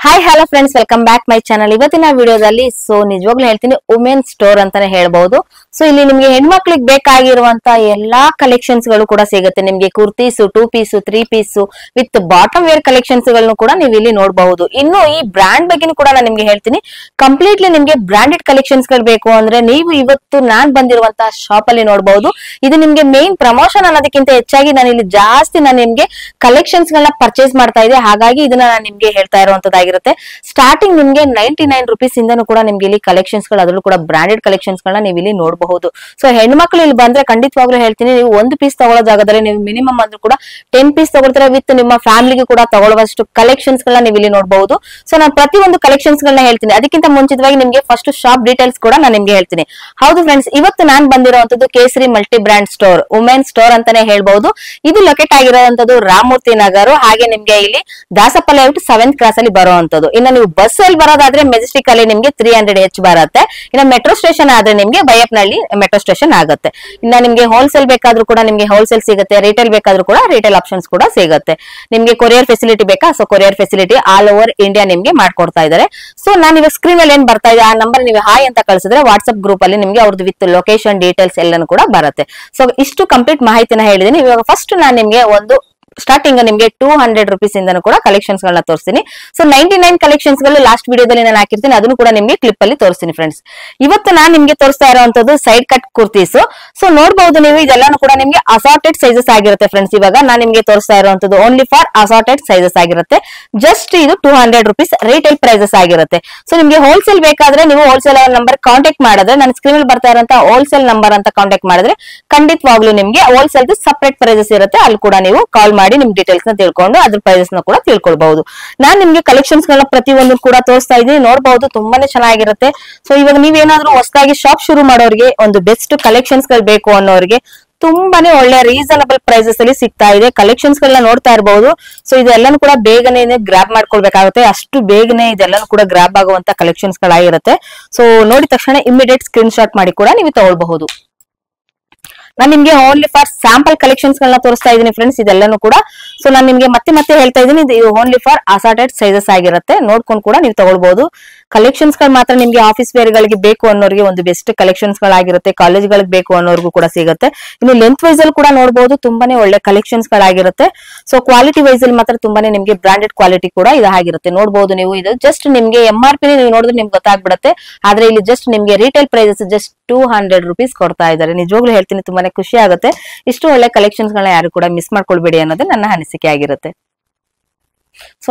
Hi hello friends, welcome back my channel. ಇವತ್ತಿನ ವಿಡಿಯೋದಲ್ಲಿ ನಿಜವಾಗ್ಲೂ ಹೇಳ್ತೀನಿ, ವುಮೆನ್ ಸ್ಟೋರ್ ಅಂತಾನೆ ಹೇಳ್ಬಹುದು. ಇಲ್ಲಿ ನಿಮ್ಗೆ ಹೆಣ್ಮಕ್ಳಿಗೆ ಬೇಕಾಗಿರುವಂತ ಎಲ್ಲಾ ಕಲೆಕ್ಷನ್ಸ್ ಗಳು ಕೂಡ ಸಿಗುತ್ತೆ. ನಿಮ್ಗೆ kurtis, 2 piece, 3 piece with bottom wear collections ಗಳನ್ನು ಕೂಡ ನೀವು ಇಲ್ಲಿ ನೋಡಬಹುದು. ಇನ್ನು ಈ ಬ್ರಾಂಡ್ ಬಗ್ಗೆ ಕೂಡ ನಾನು ನಿಮ್ಗೆ ಹೇಳ್ತೀನಿ. ಕಂಪ್ಲೀಟ್ಲಿ ನಿಮ್ಗೆ ಬ್ರಾಂಡೆಡ್ ಕಲೆಕ್ಷನ್ಸ್ ಗಳು ಬೇಕು ಅಂದ್ರೆ ನೀವು ಇವತ್ತು ನಾನ್ ಬಂದಿರುವಂತಹ ಶಾಪ್ ಅಲ್ಲಿ ನೋಡಬಹುದು. ಇದು ನಿಮ್ಗೆ ಮೇನ್ ಪ್ರಮೋಷನ್ ಅನ್ನೋದಕ್ಕಿಂತ ಹೆಚ್ಚಾಗಿ ನಾನು ಇಲ್ಲಿ ಜಾಸ್ತಿ ನಿಮ್ಗೆ ಕಲೆಕ್ಷನ್ಸ್ ಗಳನ್ನ ಪರ್ಚೇಸ್ ಮಾಡ್ತಾ ಇದ್ದೆ. ಹಾಗಾಗಿ ಇದನ್ನ ನಾನು ನಿಮ್ಗೆ ಹೇಳ್ತಾ ಇರುವಂತದ್ದಾಗಿರುತ್ತೆ. ಸ್ಟಾರ್ಟಿಂಗ್ ನಿಮ್ಗೆ 99 ರುಪೀಸ್ ಇಂದನೂ ಕೂಡ ನಿಮ್ಗೆ ಇಲ್ಲಿ ಕಲೆಕ್ಷನ್ಸ್ ಗಳು, ಅದರಲ್ಲೂ ಕೂಡ ಬ್ರಾಂಡೆಡ್ ಕಲೆಕ್ಷನ್ಸ್ ಗಳನ್ನ ನೀವು ಇಲ್ಲಿ ನೋಡಬಹುದು. ಹೆಣ್ಮಕ್ಳು ಇಲ್ಲಿ ಬಂದ್ರೆ ಖಂಡಿತವಾಗ್ಲೂ ಹೇಳ್ತೀನಿ, ನೀವು 1 ಪೀಸ್ ತಗೊಳ್ಳೋ ಜಾಗದಲ್ಲಿ ನೀವು ಮಿನಿಮಮ್ ಅಂದ್ರೂ ಕೂಡ 10 ಪೀಸ್ ತಗೊಳ್ತಾರೆ. ವಿತ್ ನಿಮ್ಮ ಫ್ಯಾಮಿಲಿಗೆ ಕೂಡ ತಗೊಳ್ಳುವಷ್ಟು ಕಲೆಕ್ಷನ್ಸ್ ಗಳನ್ನ ನೀವು ಇಲ್ಲಿ ನೋಡಬಹುದು. ನಾನು ಪ್ರತಿಯೊಂದು ಕಲೆಕ್ಷನ್ಸ್ ಗಳನ್ನ ಹೇಳ್ತೀನಿ. ಅದಕ್ಕಿಂತ ಮುಂಚಿತವಾಗಿ ನಿಮ್ಗೆ ಫಸ್ಟ್ ಶಾಪ್ ಡೀಟೇಲ್ಸ್ ಕೂಡ ನಾನು ನಿಮ್ಗೆ ಹೇಳ್ತೀನಿ. ಹೌದು ಫ್ರೆಂಡ್ಸ್, ಇವತ್ತು ನಾನು ಬಂದಿರುವಂತದ್ದು ಕೇಸರಿ multi brand store, women store ಅಂತಾನೆ ಹೇಳ್ಬಹುದು. ಇದು ಲೊಕೇಟ್ ಆಗಿರುವಂತದ್ದು ರಾಮಮೂರ್ತಿ ನಗರ್. ಹಾಗೆ ನಿಮ್ಗೆ ಇಲ್ಲಿ ದಾಸಪ್ಪ ಲೇಔಟ್ 7th ಕ್ರಾಸ್ ಅಲ್ಲಿ ಬರುವಂತದ್ದು. ಇನ್ನು ನೀವು ಬಸ್ ಅಲ್ಲಿ ಬರೋದಾದ್ರೆ ಮೆಜೆಸ್ಟಿಕ್ ಅಲ್ಲಿ ನಿಮ್ಗೆ 300 H ಬರುತ್ತೆ. ಇನ್ನು ಮೆಟ್ರೋ ಸ್ಟೇಷನ್ ಆದ್ರೆ ನಿಮ್ಗೆ ಬೈಯಪ್ನಹಳ್ಳಿ ಮೆಟ್ರೋ ಸ್ಟೇಷನ್ ಆಗುತ್ತೆ. ಇನ್ನ ನಿಮ್ಗೆ ಹೋಲ್ಸೇಲ್ ಬೇಕಾದ್ರೂ ಕೂಡ ನಿಮ್ಗೆ ಹೋಲ್ಸೇಲ್ ಸಿಗುತ್ತೆ, ರಿಟೇಲ್ ಬೇಕಾದ್ರೂ ಕೂಡ ರಿಟೇಲ್ ಆಪ್ಷನ್ಸ್ ಕೂಡ ಸಿಗುತ್ತೆ. ನಿಮ್ಗೆ ಕೊರಿಯರ್ ಫೆಸಿಲಿಟಿ ಬೇಕಾ? Courier facility all over India ನಿಮ್ಗೆ ಮಾಡ್ಕೊಡ್ತಾ ಇದ್ದಾರೆ. ನಾನು ಇವಾಗ ಸ್ಕ್ರೀನ್ ಅಲ್ಲಿ ಏನ್ ಬರ್ತಾ ಇದೆ ಆ ನಂಬರ್ ನೀವು ಹಾಯ್ ಅಂತ ಕಳಿಸಿದ್ರೆ ವಾಟ್ಸ್ಆಪ್ ಗ್ರೂಪ್ ಅಲ್ಲಿ ನಿಮ್ಗೆ ಅವ್ರದ್ದು ವಿತ್ ಲೊಕೇಶನ್ ಡೀಟೇಲ್ಸ್ ಎಲ್ಲಾನು ಕೂಡ ಬರುತ್ತೆ. ಇಷ್ಟು ಕಂಪ್ಲೀಟ್ ಮಾಹಿತಿನ ಹೇಳಿದೀನಿ. ಇವಾಗ ಫಸ್ಟ್ ನಾನು ನಿಮ್ಗೆ ಒಂದು ಸ್ಟಾರ್ಟಿಂಗ್ ನಿಮ್ಗೆ 200 ರುಪೀಸ್ ಇಂದನೂ ಕೂಡ ಕಲೆಕ್ಷನ್ಸ್ ಗಳನ್ನ ತೋರಿಸ್ತೀನಿ. 99 ಕಲೆಕ್ಷನ್ಸ್ ಗಳು ಲಾಸ್ಟ್ ವಿಡಿಯೋದಲ್ಲಿ ನಾನು ಹಾಕಿರ್ತೀನಿ, ಅದನ್ನು ಕೂಡ ನಿಮ್ಗೆ ಕ್ಲಿಪ್ ಅಲ್ಲಿ ತೋರಿಸ್ತೀನಿ ಫ್ರೆಂಡ್ಸ್. ಇವತ್ತು ನಾನು ನಿಮ್ಗೆ ತೋರಿಸ್ತಾ ಇರುವಂತದ್ದು ಸೈಡ್ ಕಟ್ ಕುರ್ತೀಸ್. ನೋಡಬಹುದು ನೀವು, ಇದೆಲ್ಲಾನು ಕೂಡ ನಿಮ್ಗೆ ಅಸಾರ್ಟೆಡ್ ಸೈಜಸ್ ಆಗಿರುತ್ತೆ ಫ್ರೆಂಡ್ಸ್. ಇವಾಗ ನಾನು ನಿಮ್ಗೆ ತೋರಿಸ್ತಾ ಇರುವಂತದ್ದು ಓನ್ಲಿ ಫಾರ್ ಅಸಾರ್ಟೆಡ್ ಸೈಜಸ್ ಆಗಿರುತ್ತೆ. ಜಸ್ಟ್ ಇದು 200 ರುಪೀಸ್ ರಿಟೇಲ್ ಪ್ರೈಸಸ್ ಆಗಿರುತ್ತೆ. ನಿಮ್ಗೆ ಹೋಲ್ಸೇಲ್ ಬೇಕಾದ್ರೆ ನೀವು ಹೋಲ್ಸೇಲ್ ನಂಬರ್ ಕಾಂಟ್ಯಾಕ್ಟ್ ಮಾಡಿದ್ರೆ, ನಾನು ಸ್ಕ್ರೀನ್ ಅಲ್ಲಿ ಬರ್ತಾ ಇರುವಂತ ಹೋಲ್ಸೇಲ್ ನಂಬರ್ ಅಂತ ಕಾಂಟ್ಯಾಕ್ಟ್ ಮಾಡಿದ್ರೆ ಖಂಡಿತವಾಗ್ಲೂ ನಿಮ್ಗೆ ಹೋಲ್ಸೇಲ್ ಸಪರೇಟ್ ಪ್ರೈಸಸ್ ಇರುತ್ತೆ. ಅಲ್ಲಿ ಕೂಡ ನೀವು ಕಾಲ್ ಮಾಡಿ ನಿಮ್ ಡೀಟೇಲ್ಸ್ ನ ತಿಳ್ಕೊಂಡು ಅದ್ರ ಪ್ರೈಸಸ್ ನ ಕೂಡ ತಿಳ್ಕೊಳ್ಬಹುದು. ನಾನ್ ನಿಮ್ಗೆ ಕಲೆಕ್ಷನ್ಸ್ ಗಳನ್ನ ಪ್ರತಿಯೊಂದು ಕೂಡ ತೋರಿಸ್ತಾ ಇದ್ದೀನಿ. ನೋಡಬಹುದು, ತುಂಬಾನೇ ಚೆನ್ನಾಗಿರುತ್ತೆ. ಇವಾಗ ನೀವೇನಾದ್ರೂ ಹೊಸದಾಗಿ ಶಾಪ್ ಶುರು ಮಾಡೋರಿಗೆ, ಒಂದು ಬೆಸ್ಟ್ ಕಲೆಕ್ಷನ್ಸ್ ಗಳು ಬೇಕು ಅನ್ನೋರಿಗೆ ತುಂಬಾನೇ ಒಳ್ಳೆ ರೀಸನಬಲ್ ಪ್ರೈಸಸ್ ಅಲ್ಲಿ ಸಿಗ್ತಾ ಇದೆ. ಕಲೆಕ್ಷನ್ಸ್ ಗಳನ್ನ ನೋಡ್ತಾ ಇರಬಹುದು. ಇದೆಲ್ಲಾನು ಕೂಡ ಬೇಗನೆ ಗ್ರಾಬ್ ಮಾಡ್ಕೊಳ್ಬೇಕಾಗುತ್ತೆ. ಅಷ್ಟು ಬೇಗನೆ ಇದೆಲ್ಲಾನು ಕೂಡ ಗ್ರಾಬ್ ಆಗುವಂತ ಕಲೆಕ್ಷನ್ಸ್ ಗಳಾಗಿರುತ್ತೆ. ನೋಡಿದ ತಕ್ಷಣ ಇಮಿಡಿಯೇಟ್ ಸ್ಕ್ರೀನ್ ಶಾಟ್ ಮಾಡಿ ಕೂಡ ನೀವು ತಗೊಳ್ಬಹುದು. ನಾನು ನಿಮ್ಗೆ ಓನ್ಲಿ ಫಾರ್ ಸ್ಯಾಂಪಲ್ ಕಲೆಕ್ಷನ್ಸ್ ಗಳನ್ನ ತೋರಿಸ್ತಾ ಇದ್ದೀನಿ ಫ್ರೆಂಡ್ಸ್. ಇದೆಲ್ಲಾನು ಕೂಡ ನಾನು ನಿಮ್ಗೆ ಮತ್ತೆ ಹೇಳ್ತಾ ಇದ್ದೀನಿ, ಇದು ಓನ್ಲಿ ಫಾರ್ ಅಸಾರ್ಟೆಡ್ ಸೈಜಸ್ ಆಗಿರುತ್ತೆ. ನೋಡ್ಕೊಂಡು ಕೂಡ ನೀವು ತಗೊಳ್ಬಹುದು. ಕಲೆಕ್ಷನ್ಸ್ ಗಳು ಮಾತ್ರ ನಿಮ್ಗೆ ಆಫೀಸ್ ವೇರ್ ಗಳಿಗೆ ಬೇಕು ಅನ್ನೋರಿಗೆ ಒಂದು ಬೆಸ್ಟ್ ಕಲೆಕ್ಷನ್ಸ್ ಗಳಾಗಿರುತ್ತೆ. ಕಾಲೇಜ್ ಗಳಿಗೆ ಬೇಕು ಅನ್ನೋರ್ಗೂ ಕೂಡ ಸಿಗುತ್ತೆ. ಇನ್ನು ಲೆಂತ್ ವೈಸ್ ಅಲ್ಲಿ ಕೂಡ ನೋಡಬಹುದು, ತುಂಬಾನೇ ಒಳ್ಳೆ ಕಲೆಕ್ಷನ್ಸ್ ಗಳಾಗಿರುತ್ತೆ. ಕ್ವಾಲಿಟಿ ವೈಸ್ ಅಲ್ಲಿ ಮಾತ್ರ ತುಂಬಾನೇ ನಿಮ್ಗೆ ಬ್ರಾಂಡೆಡ್ ಕ್ವಾಲಿಟಿ ಕೂಡ ಇದಾಗಿರುತ್ತೆ. ನೋಡಬಹುದು ನೀವು, ಇದು ಜಸ್ಟ್ ನಿಮ್ಗೆ MRP ನೀವು ನೋಡಿದ್ರೆ ನಿಮ್ಗೆ ಗೊತ್ತಾಗ್ಬಿಡುತ್ತೆ. ಆದ್ರೆ ಇಲ್ಲಿ ಜಸ್ಟ್ ನಿಮ್ಗೆ ರಿಟೇಲ್ ಪ್ರೈಸಸ್ ಜಸ್ಟ್ 200 ರುಪೀಸ್ ಕೊಡ್ತಾ ಇದ್ದಾರೆ. ನಿಜವಾಗ್ಲೂ ಹೇಳ್ತೀನಿ, ತುಂಬಾನೇ ಖುಷಿ ಆಗುತ್ತೆ. ಇಷ್ಟು ಒಳ್ಳೆ ಕಲೆಕ್ಷನ್ಸ್ ಗಳನ್ನ ಯಾರು ಕೂಡ ಮಿಸ್ ಮಾಡ್ಕೊಳ್ಬೇಡಿ ಅನ್ನೋದೇ ನನ್ನ ಅನಿಸಿಕೆ ಆಗಿರುತ್ತೆ.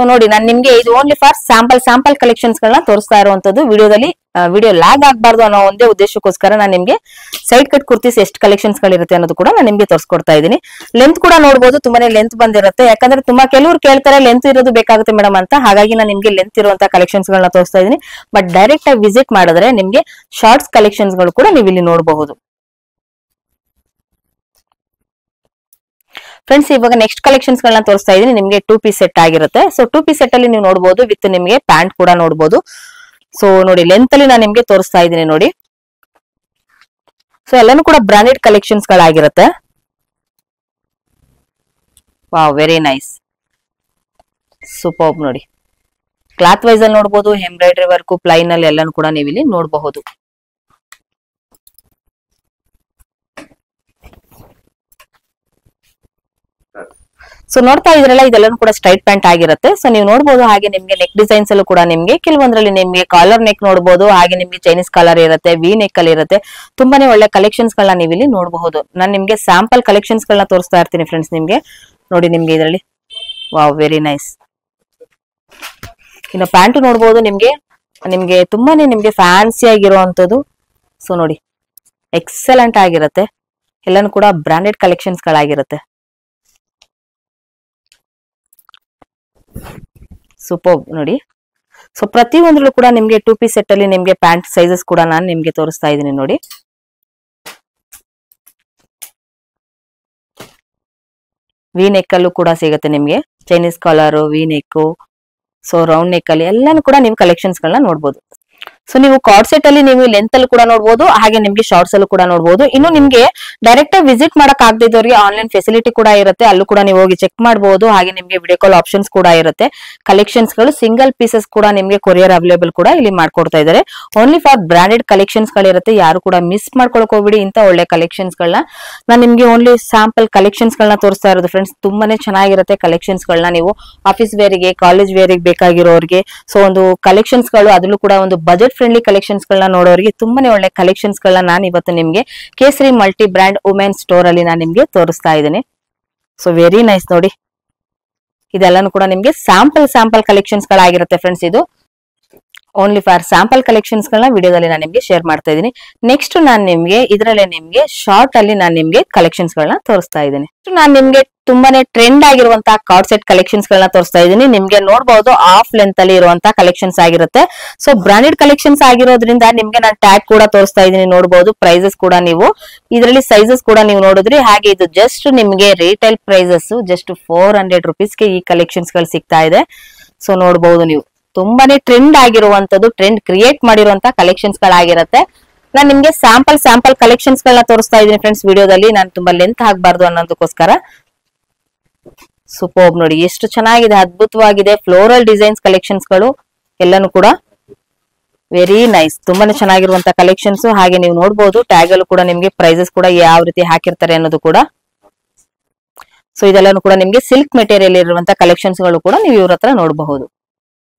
ನೋಡಿ, ನಾನು ನಿಮ್ಗೆ ಇದು ಓನ್ಲಿ ಫಾರ್ ಸ್ಯಾಂಪಲ್ ಕಲೆಕ್ಷನ್ಸ್ ಗಳನ್ನ ತೋರಿಸ್ತಾ ಇರುವಂತದ್ದು. ವಿಡಿಯೋ ಲ್ಯಾಗ್ ಆಗ್ಬಾರ್ದು ಅನ್ನೋ ಒಂದೇ ಉದ್ದೇಶಕ್ಕೋಸ್ಕರ ನಾನು ನಿಮ್ಗೆ ಸೈಡ್ ಕಟ್ ಕುರ್ತೀಸ್ ಎಷ್ಟು ಕಲೆಕ್ಷನ್ಸ್ ಗಳಿರುತ್ತೆ ಅನ್ನೋದು ಕೂಡ ನಾನು ನಿಮ್ಗೆ ತೋರಿಸ್ಕೊಡ್ತಾ ಇದ್ದೀನಿ. ಲೆಂತ್ ಕೂಡ ನೋಡಬಹುದು, ತುಂಬಾನೇ ಲೆಂತ್ ಬಂದಿರುತ್ತೆ. ಯಾಕಂದ್ರೆ ಕೆಲವರು ಕೇಳ್ತಾರೆ ಲೆಂತ್ ಇರೋದು ಬೇಕಾಗುತ್ತೆ ಮೇಡಮ್ ಅಂತ. ಹಾಗಾಗಿ ನಾನು ನಿಮ್ಗೆ ಲೆಂತ್ ಇರುವಂತಹ ಕಲೆಕ್ಷನ್ಸ್ ಗಳನ್ನ ತೋರಿಸ್ತಾ ಇದ್ದೀನಿ. ಬಟ್ ಡೈರೆಕ್ಟ್ ಆಗಿ ವಿಸಿಟ್ ಮಾಡಿದ್ರೆ ನಿಮ್ಗೆ ಶಾರ್ಟ್ಸ್ ಕಲೆಕ್ಷನ್ಸ್ ಗಳು ಕೂಡ ನೀವು ಇಲ್ಲಿ ನೋಡಬಹುದು. ಫ್ರೆಂಡ್ಸ್, ಇವಾಗ ನೆಕ್ಸ್ಟ್ ಕಲೆಕ್ಷನ್ಸ್ ಗಳನ್ನ ತೋರಿಸ್ತಾ ಇದೀನಿ. ನಿಮ್ಗೆ 2 ಪೀಸ್ ಸೆಟ್ ಆಗಿರುತ್ತೆ. 2 ಪೀಸ್ ಸೆಟ್ ಅಲ್ಲಿ ನೀವು ನೋಡಬಹುದು, ವಿತ್ ನಿಮ್ಗೆ ಪ್ಯಾಂಟ್ ಕೂಡ ನೋಡಬಹುದು. ನೋಡಿ, ಲೆಂತ್ ಅಲ್ಲಿ ನಾನು ನಿಮ್ಗೆ ತೋರಿಸ್ತಾ ಇದ್ದೀನಿ ನೋಡಿ. ಎಲ್ಲಾನು ಕೂಡ ಬ್ರಾಂಡೆಡ್ ಕಲೆಕ್ಷನ್ಸ್ ಗಳಾಗಿರುತ್ತೆ. Wow, very nice, super. ನೋಡಿ, ಕ್ಲಾತ್ ವೈಸ್ ಅಲ್ಲಿ ನೋಡಬಹುದು, ಎಂಬ್ರಾಯ್ಡರಿ ವರ್ಕ್, ಪ್ಲೈನ್ ಅಲ್ಲಿ ಎಲ್ಲಾನು ಕೂಡ ನೀವು ಇಲ್ಲಿ ನೋಡಬಹುದು. ನೋಡ್ತಾ ಇದ್ರಲ್ಲ, ಇದೆಲ್ಲನೂ ಕೂಡ ಸ್ಟ್ರೈಟ್ ಪ್ಯಾಂಟ್ ಆಗಿರುತ್ತೆ. ನೀವು ನೋಡಬಹುದು. ಹಾಗೆ ನಿಮ್ಗೆ ನೆಕ್ ಡಿಸೈನ್ಸ್ ಅಲ್ಲೂ ಕೂಡ ನಿಮ್ಗೆ ಕೆಲವೊಂದ್ರಲ್ಲಿ ನಿಮ್ಗೆ ಕಾಲರ್ ನೆಕ್ ನೋಡಬಹುದು. ಹಾಗೆ ನಿಮ್ಗೆ ಚೈನೀಸ್ ಕಾಲರ್ ಇರುತ್ತೆ, ವಿ ನೆಕ್ ಅಲ್ಲಿ ಇರುತ್ತೆ. ತುಂಬಾನೇ ಒಳ್ಳೆ ಕಲೆಕ್ಷನ್ಸ್ ಗಳನ್ನ ನೀವು ಇಲ್ಲಿ ನೋಡಬಹುದು. ನಾನು ನಿಮ್ಗೆ ಸ್ಯಾಂಪಲ್ ಕಲೆಕ್ಷನ್ಸ್ ಗಳನ್ನ ತೋರಿಸ್ತಾ ಇರ್ತೀನಿ ಫ್ರೆಂಡ್ಸ್. ನಿಮ್ಗೆ ನೋಡಿ, ನಿಮ್ಗೆ ಇದರಲ್ಲಿ ವಾವ್, ವೆರಿ ನೈಸ್. ಇನ್ನು ಪ್ಯಾಂಟ್ ನೋಡಬಹುದು, ನಿಮ್ಗೆ ತುಂಬಾನೇ ನಿಮ್ಗೆ ಫ್ಯಾನ್ಸಿ ಆಗಿರುವಂತದ್ದು. ನೋಡಿ, ಎಕ್ಸಲೆಂಟ್ ಆಗಿರುತ್ತೆ. ಎಲ್ಲಾನು ಕೂಡ ಬ್ರಾಂಡೆಡ್ ಕಲೆಕ್ಷನ್ಸ್ ಗಳಾಗಿರುತ್ತೆ. ಸೂಪರ್. ನೋಡಿ, ಪ್ರತಿಯೊಂದ್ರಲ್ಲೂ ಕೂಡ ನಿಮ್ಗೆ 2 ಪೀಸ್ ಸೆಟ್ ಅಲ್ಲಿ ನಿಮ್ಗೆ ಪ್ಯಾಂಟ್ ಸೈಜಸ್ ಕೂಡ ನಾನು ನಿಮ್ಗೆ ತೋರಿಸ್ತಾ ಇದ್ದೀನಿ ನೋಡಿ. ವಿ ನೆಕ್ ಅಲ್ಲೂ ಕೂಡ ಸಿಗುತ್ತೆ ನಿಮ್ಗೆ, Chinese collar, V neck, round neck ಅಲ್ಲಿ ಎಲ್ಲಾನು ಕೂಡ ನೀವು ಕಲೆಕ್ಷನ್ಸ್ ಗಳನ್ನ ನೋಡಬಹುದು. ಸೊ ನೀವು ಕಾರ್ಡ್ ಸೆಟ್ ಅಲ್ಲಿ ನೀವು ಲೆಂತ್ ಅಲ್ಲಿ ಕೂಡ ನೋಡಬಹುದು, ಹಾಗೆ ನಿಮ್ಗೆ ಶಾರ್ಟ್ಸ್ ಅಲ್ಲೂ ಕೂಡ ನೋಡಬಹುದು. ಇನ್ನು ನಿಮ್ಗೆ ಡೈರೆಕ್ಟ್ ಆಗಿ ವಿಸಿಟ್ ಮಾಡಕ್ ಆಗದಿದ್ದವರಿಗೆ ಆನ್ಲೈನ್ ಫೆಸಿಲಿಟಿ ಕೂಡ ಇರುತ್ತೆ, ಅಲ್ಲೂ ಕೂಡ ನೀವು ಹೋಗಿ ಚೆಕ್ ಮಾಡಬಹುದು. ಹಾಗೆ ನಿಮ್ಗೆ ವಿಡಿಯೋ ಕಾಲ್ ಆಪ್ಷನ್ಸ್ ಕೂಡ ಇರುತ್ತೆ. ಕಲೆಕ್ಷನ್ಸ್ ಗಳು ಸಿಂಗಲ್ ಪೀಸಸ್ ಕೂಡ ನಿಮ್ಗೆ ಕೊರಿಯರ್ ಅವೈಲೇಬಲ್ ಕೂಡ ಇಲ್ಲಿ ಮಾಡ್ಕೊಡ್ತಾ ಇದ್ದಾರೆ. ಓನ್ಲಿ ಫಾರ್ ಬ್ರಾಂಡೆಡ್ ಕಲೆಕ್ಷನ್ಸ್ ಗಳಿರುತ್ತೆ, ಯಾರು ಕೂಡ ಮಿಸ್ ಮಾಡ್ಕೊಳಕ್ ಹೋಗ್ಬಿಡಿ ಇಂತ ಒಳ್ಳೆ ಕಲೆಕ್ಷನ್ಸ್ ಗಳನ್ನ. ನಾನು ನಿಮ್ಗೆ ಓನ್ಲಿ ಸ್ಯಾಂಪಲ್ ಕಲೆಕ್ಷನ್ಸ್ ಗಳನ್ನ ತೋರಿಸ್ತಾ ಇರೋದು ಫ್ರೆಂಡ್ಸ್. ತುಂಬಾನೇ ಚೆನ್ನಾಗಿರುತ್ತೆ ಕಲೆಕ್ಷನ್ಸ್ ಗಳನ್ನ. ನೀವು ಆಫೀಸ್ ವೇರಿಗೆ, ಕಾಲೇಜ್ ವೇರಿಗೆ ಬೇಕಾಗಿರೋರಿಗೆ ಸೊ ಒಂದು ಕಲೆಕ್ಷನ್ಸ್ ಗಳು, ಅದರಲ್ಲೂ ಕೂಡ ಒಂದು ಬಜೆಟ್ ಫ್ರೆಂಡ್ಲಿ ಕಲೆಕ್ಷನ್ಸ್ ಗಳನ್ನ ನೋಡೋರಿಗೆ ತುಂಬಾನೇ ಒಳ್ಳೆ ಕಲೆಕ್ಷನ್ಸ್ ಗಳನ್ನ ನಾನು ಇವತ್ತು ನಿಮ್ಗೆ ಕೇಸರಿ ಮಲ್ಟಿ ಬ್ರ್ಯಾಂಡ್ ವುಮೆನ್ ಸ್ಟೋರ್ ಅಲ್ಲಿ ನಾನು ನಿಮ್ಗೆ ತೋರಿಸ್ತಾ ಇದ್ದೀನಿ. ಸೊ ವೆರಿ ನೈಸ್ ನೋಡಿ, ಇದೆಲ್ಲಾನು ಕೂಡ ನಿಮ್ಗೆ ಸ್ಯಾಂಪಲ್ ಕಲೆಕ್ಷನ್ಸ್ ಗಳಾಗಿರುತ್ತೆ ಫ್ರೆಂಡ್ಸ್. ಇದು ಓನ್ಲಿ ಫಾರ್ ಸ್ಯಾಂಪಲ್ ಕಲೆಕ್ಷನ್ಸ್ ಗಳನ್ನ ವಿಡಿಯೋದಲ್ಲಿ ನಾನು ನಿಮ್ಗೆ ಶೇರ್ ಮಾಡ್ತಾ ಇದ್ದೀನಿ. ನೆಕ್ಸ್ಟ್ ನಾನು ನಿಮ್ಗೆ ಇದರಲ್ಲೇ ನಿಮ್ಗೆ ಶಾರ್ಟ್ ಅಲ್ಲಿ ನಾನು ನಿಮ್ಗೆ ಕಲೆಕ್ಷನ್ಸ್ ಗಳನ್ನ ತೋರಿಸ್ತಾ ಇದ್ದೀನಿ. ನಾನು ನಿಮ್ಗೆ ತುಂಬಾನೇ ಟ್ರೆಂಡ್ ಆಗಿರುವಂತಹ ಕಾರ್ಡ್ ಸೆಟ್ ಕಲೆಕ್ಷನ್ಸ್ ಗಳನ್ನ ತೋರಿಸ್ತಾ ಇದ್ದೀನಿ. ನಿಮ್ಗೆ ನೋಡಬಹುದು ಆಫ್ ಲೆಂತ್ ಅಲ್ಲಿ ಇರುವಂತಹ ಕಲೆಕ್ಷನ್ಸ್ ಆಗಿರುತ್ತೆ. ಸೊ ಬ್ರಾಂಡೆಡ್ ಕಲೆಕ್ಷನ್ಸ್ ಆಗಿರೋದ್ರಿಂದ ನಿಮ್ಗೆ ನಾನು ಟ್ಯಾಗ್ ಕೂಡ ತೋರಿಸ್ತಾ ಇದ್ದೀನಿ. ನೋಡಬಹುದು ಪ್ರೈಸಸ್ ಕೂಡ ನೀವು ಇದರಲ್ಲಿ ಸೈಜಸ್ ಕೂಡ ನೀವು ನೋಡಿದ್ರಿ. ಹಾಗೆ ಇದು ಜಸ್ಟ್ ನಿಮ್ಗೆ ರಿಟೇಲ್ ಪ್ರೈಸಸ್ ಜಸ್ಟ್ 400 ರುಪೀಸ್ಗೆ ಈ ಕಲೆಕ್ಷನ್ಸ್ ಗಳು ಸಿಗ್ತಾ ಇದೆ. ಸೊ ನೋಡಬಹುದು ನೀವು ತುಂಬಾನೇ ಟ್ರೆಂಡ್ ಆಗಿರುವಂತದ್ದು, ಟ್ರೆಂಡ್ ಕ್ರಿಯೇಟ್ ಮಾಡಿರುವಂತಹ ಕಲೆಕ್ಷನ್ಸ್ ಗಳಾಗಿರುತ್ತೆ. ನಾನು ನಿಮ್ಗೆ ಸ್ಯಾಂಪಲ್ ಕಲೆಕ್ಷನ್ಸ್ ಗಳನ್ನ ತೋರಿಸ್ತಾ ಇದ್ದೀನಿ ಫ್ರೆಂಡ್ಸ್ ವಿಡಿಯೋದಲ್ಲಿ. ನಾನು ತುಂಬಾ ಲೆಂತ್ ಆಗ್ಬಾರ್ದು ಅನ್ನೋದಕ್ಕೋಸ್ಕರ. ಸೂಪರ್ಬ್ ನೋಡಿ ಎಷ್ಟು ಚೆನ್ನಾಗಿದೆ, ಅದ್ಭುತವಾಗಿದೆ. ಫ್ಲೋರಲ್ ಡಿಸೈನ್ಸ್ ಕಲೆಕ್ಷನ್ಸ್ ಗಳು ಎಲ್ಲಾನು ಕೂಡ ವೆರಿ ನೈಸ್, ತುಂಬಾನೇ ಚೆನ್ನಾಗಿರುವಂತ ಕಲೆಕ್ಷನ್ಸ್. ಹಾಗೆ ನೀವು ನೋಡಬಹುದು ಟ್ಯಾಗ್ ಅಲ್ಲೂ ಕೂಡ ನಿಮ್ಗೆ ಪ್ರೈಸಸ್ ಕೂಡ ಯಾವ ರೀತಿ ಹಾಕಿರ್ತಾರೆ ಅನ್ನೋದು ಕೂಡ. ಸೊ ಇದೆಲ್ಲಾನು ಕೂಡ ನಿಮ್ಗೆ ಸಿಲ್ಕ್ ಮೆಟೀರಿಯಲ್ ಇರುವಂತ ಕಲೆಕ್ಷನ್ಸ್ ಗಳು ಕೂಡ ನೀವು ಇವ್ರ ಹತ್ರ ನೋಡಬಹುದು.